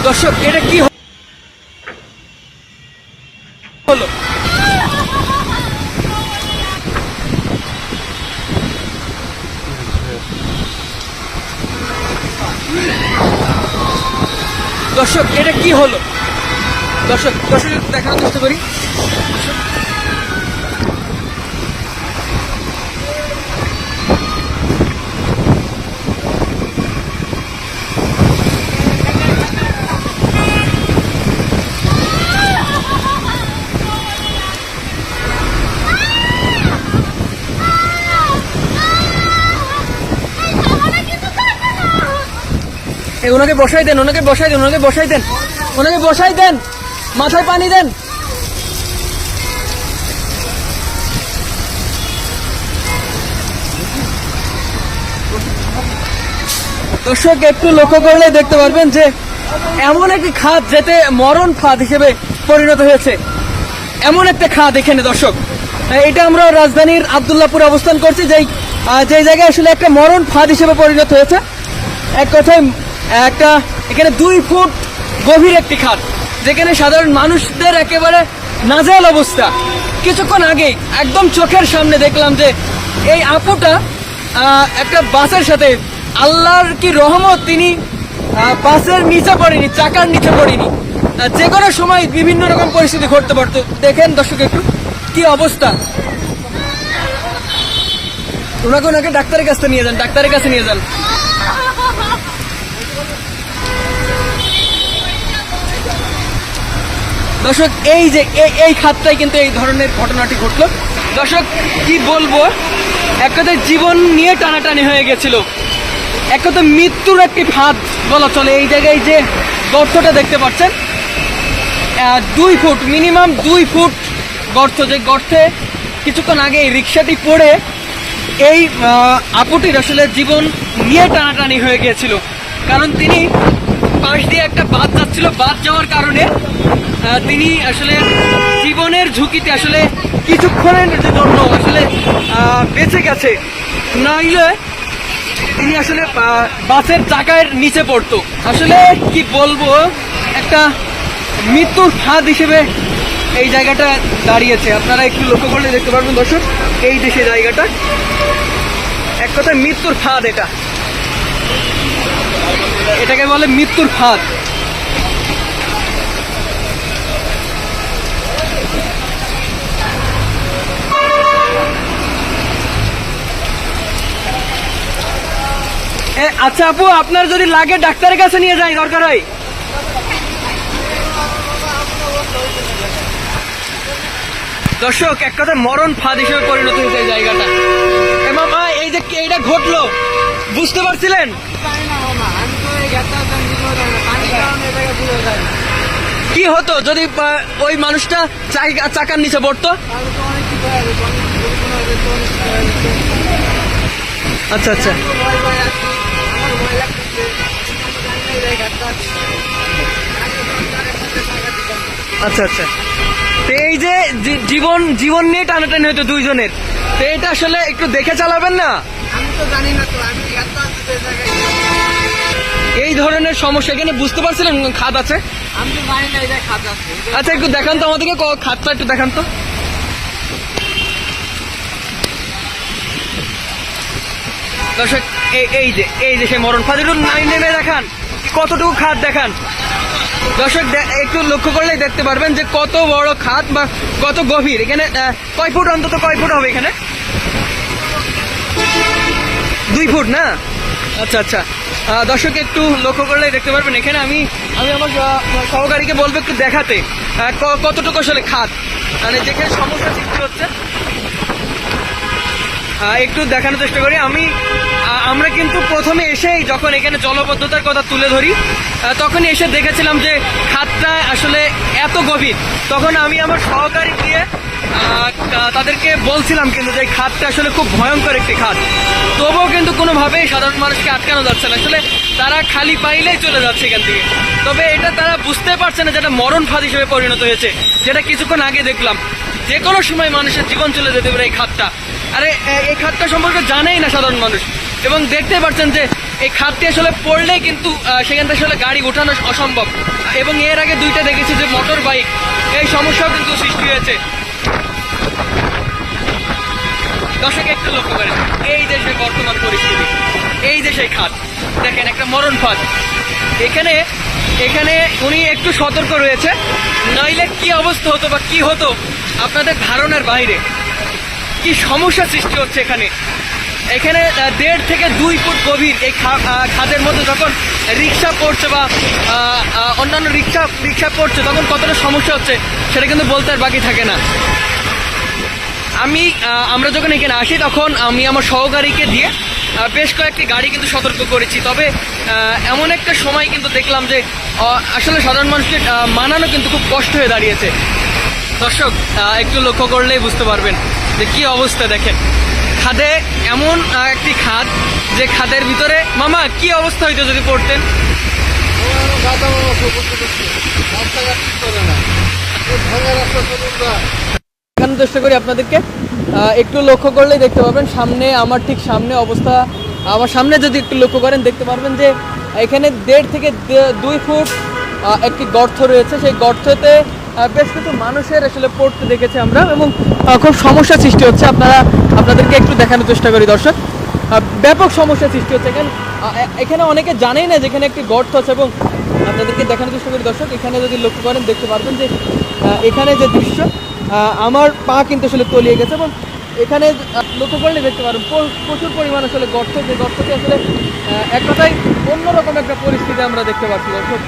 দর্শক এটা কি হলো? দর্শক এটা কি হলো? দর্শক দেখানোর চেষ্টা করি। ওনাকে বসাই দেন, ওনাকে বসাই দেন, ওনাকে বসাই দেন, ওনাকে বসাই দেন, মাথায় পানি দেন। দর্শক একটু লক্ষ্য করলে দেখতে পারবেন যে এমন একটি খাদ যেতে মরণ ফাঁদ হিসেবে পরিণত হয়েছে, এমন একটা খাদ এখানে। দর্শক এটা আমরা রাজধানীর আব্দুল্লাহপুরে অবস্থান করছি, যে জায়গায় আসলে একটা মরণ ফাঁদ হিসেবে পরিণত হয়েছে। এক কথায় একটা এখানে 2 ফুট গভীর একটি খাদ, যেখানে সাধারণ মানুষদের একেবারে নাজেহাল অবস্থা। কিছুক্ষণ আগেই একদম চোখের সামনে দেখলাম যে এই আপুটা একটা বাসের সাথে, আল্লাহর কি রহমত, তিনি বাসের নিচে পড়েনি, চাকার নিচে পড়েনি। যে কোনো সময় বিভিন্ন রকম পরিস্থিতি ঘটতে পারতো। দেখেন দর্শক একটু কি অবস্থা। ওনাকে ডাক্তারের কাছে নিয়ে যান, ডাক্তারের কাছে নিয়ে যান। দর্শক এই যে এই খাতটাই কিন্তু এই ধরনের ঘটনাটি ঘটলো। দর্শক কি বলবো, এক কথায় জীবন নিয়ে টানাটানি হয়ে গেছিল, এক কথায় মৃত্যুর একটি ফাঁদ বলা চলে। এই জায়গায় যে গর্তটা দেখতে পাচ্ছেন, 2 ফুট, মিনিমাম 2 ফুট গর্ত, যে গর্তে কিছুক্ষণ আগে এই রিক্সাটি পড়ে এই আপুটির আসলে জীবন নিয়ে টানাটানি হয়ে গিয়েছিল। কারণ তিনি পাশ দিয়ে একটা বাস যাচ্ছিল, বাস যাওয়ার কারণে তিনি আসলে জীবনের ঝুঁকিতে আসলে কিছুক্ষণের জন্য আসলে বেঁচে গেছে, নইলে তিনি আসলে বাসের চাকার নিচে পড়তো। আসলে কি বলবো, একটা মৃত্যুর ফাঁদ হিসেবে এই জায়গাটা দাঁড়িয়েছে। আপনারা একটু লক্ষ্য করলে দেখতে পারবেন দর্শক, এই দেশে জায়গাটা এক কথায় মৃত্যুর ফাঁদ। এটাকে বলে মৃত্যুর ফাঁদ। আচ্ছা আপু, আপনার যদি লাগে ডাক্তারের কাছে নিয়ে যাই, দরকার হয়। দর্শক এক কথা মরণ ফাঁদ হিসেবে পরিণত হয়েছে এই জায়গাটা। মামা এই যে এইটা ঘটলো, বুঝতে পারছিলেন? কি হতো যদি ওই মানুষটা চাকার নিচে পড়তো? আচ্ছা আচ্ছা আচ্ছা আচ্ছা। তো এই যে জীবন নিয়ে টানাটানি হতো দুইজনের, তো এটা আসলে একটু দেখে চালাবেন না? আমি তো জানি না তো, আমি এই ধরনের সমস্যা এখানে বুঝতে পারছিলেন খাদ আছে? আমি তো জানি না এটা খাদ আছে। আচ্ছা একটু দেখান তো আমাদেরকে, খাদটা একটু দেখান তো। দর্শক এই যে সে মরণ ফাঁদ, একটু নেমে দেখান কতটুকু খাদ দেখান। দর্শক একটু লক্ষ্য করলেই দেখতে পারবেন যে কত বড় খাদ বা কত গভীর। এখানে কয় ফুট, অন্তত কয় ফুট হবে এখানে? 2 ফুট না? আচ্ছা আচ্ছা। দর্শক একটু লক্ষ্য করলেই দেখতে পারবেন এখানে। আমি আমার সহকারীকে বলবো একটু দেখাতে কতটুকু আসলে খাদ, মানে যেখানে সমস্যা সৃষ্টি হচ্ছে একটু দেখানোর চেষ্টা করি। আমরা কিন্তু প্রথমে এসেই যখন এখানে জলবদ্ধতার কথা তুলে ধরি, তখনই এসে দেখেছিলাম যে খাদটা আসলে এত গভীর। তখন আমি আমার সহকারী দিয়ে তাদেরকে বলছিলাম কিন্তু যে খাদটা আসলে খুব ভয়ঙ্কর একটি খাদ। তবুও কিন্তু কোনোভাবেই সাধারণ মানুষকে আটকানো যাচ্ছে না, আসলে তারা খালি পাইলেই চলে যাচ্ছে এখান থেকে। তবে এটা তারা বুঝতে পারছে না যেটা মরণ ফাঁদ হিসেবে পরিণত হয়েছে, যেটা কিছুক্ষণ আগে দেখলাম। যে কোনো সময় মানুষের জীবন চলে যেতে পারে এই খাদটা। আরে এই খাতটা সম্পর্কে জানেই না সাধারণ মানুষ। এবং দেখতে পাচ্ছেন যে এই খাতটি আসলে পড়লেই কিন্তু সেখান থেকে আসলে গাড়ি ওঠানো অসম্ভব। এবং এর আগে দুইটা দেখেছি যে মোটর বাইক, এই সমস্যাও কিন্তু সৃষ্টি হয়েছে। দর্শক একটু লক্ষ্য করেন এই দেশের বর্তমান পরিস্থিতি, এই যে সেই খাত দেখেন একটা মরণ ফাঁদ। এখানে এখানে উনি একটু সতর্ক রয়েছে, নইলে কি অবস্থা হতো বা কি হতো আপনাদের ধারণার বাইরে। কি সমস্যা সৃষ্টি হচ্ছে এখানে। এখানে 1.5 থেকে 2 ফুট গভীর এই খাদের মধ্যে যখন রিক্সা পড়ছে বা অন্যান্য রিক্সা পড়ছে তখন কতটা সমস্যা হচ্ছে সেটা কিন্তু বলতে আর বাকি থাকে না। আমরা যখন এখানে আসি তখন আমি আমার সহকারীকে দিয়ে বেশ কয়েকটি গাড়ি কিন্তু সতর্ক করেছি। তবে এমন একটা সময় কিন্তু দেখলাম যে আসলে সাধারণ মানুষকে মানানো কিন্তু খুব কষ্ট হয়ে দাঁড়িয়েছে। দর্শক একটু লক্ষ্য করলেই বুঝতে পারবেন যে কি অবস্থা। দেখেন খাদে এমন একটি খাদ যে খাদের ভিতরে মামা কি অবস্থা হইতো যদি পড়তেন। এখানে চেষ্টা করি আপনাদেরকে একটু লক্ষ্য করলেই দেখতে পাবেন সামনে, আমার ঠিক সামনে অবস্থা, আমার সামনে যদি একটু লক্ষ্য করেন দেখতে পারবেন যে এখানে 1.5 থেকে 2 ফুট একটি গর্ত রয়েছে। সেই গর্ততে বেশ কিছু মানুষের আসলে পড়তে দেখেছি আমরা এবং খুব সমস্যা সৃষ্টি হচ্ছে। আপনাদেরকে একটু দেখানোর চেষ্টা করি দর্শক, ব্যাপক সমস্যা সৃষ্টি হচ্ছে। এখানে অনেকে জানেই না যে এখানে একটি গর্ত আছে এবং আপনাদেরকে দেখানোর চেষ্টা করি দর্শক। এখানে যদি লক্ষ্য করেন দেখতে পারবেন যে এখানে যে দৃশ্য, আমার পা কিন্তু আসলে তলিয়ে গেছে এবং এখানে লক্ষ্য করলে দেখতে পারবেন প্রচুর পরিমাণ আসলে গর্ত, যে গর্তটি আসলে এক কথায় অন্যরকম একটা পরিস্থিতি আমরা দেখতে পাচ্ছি দর্শক।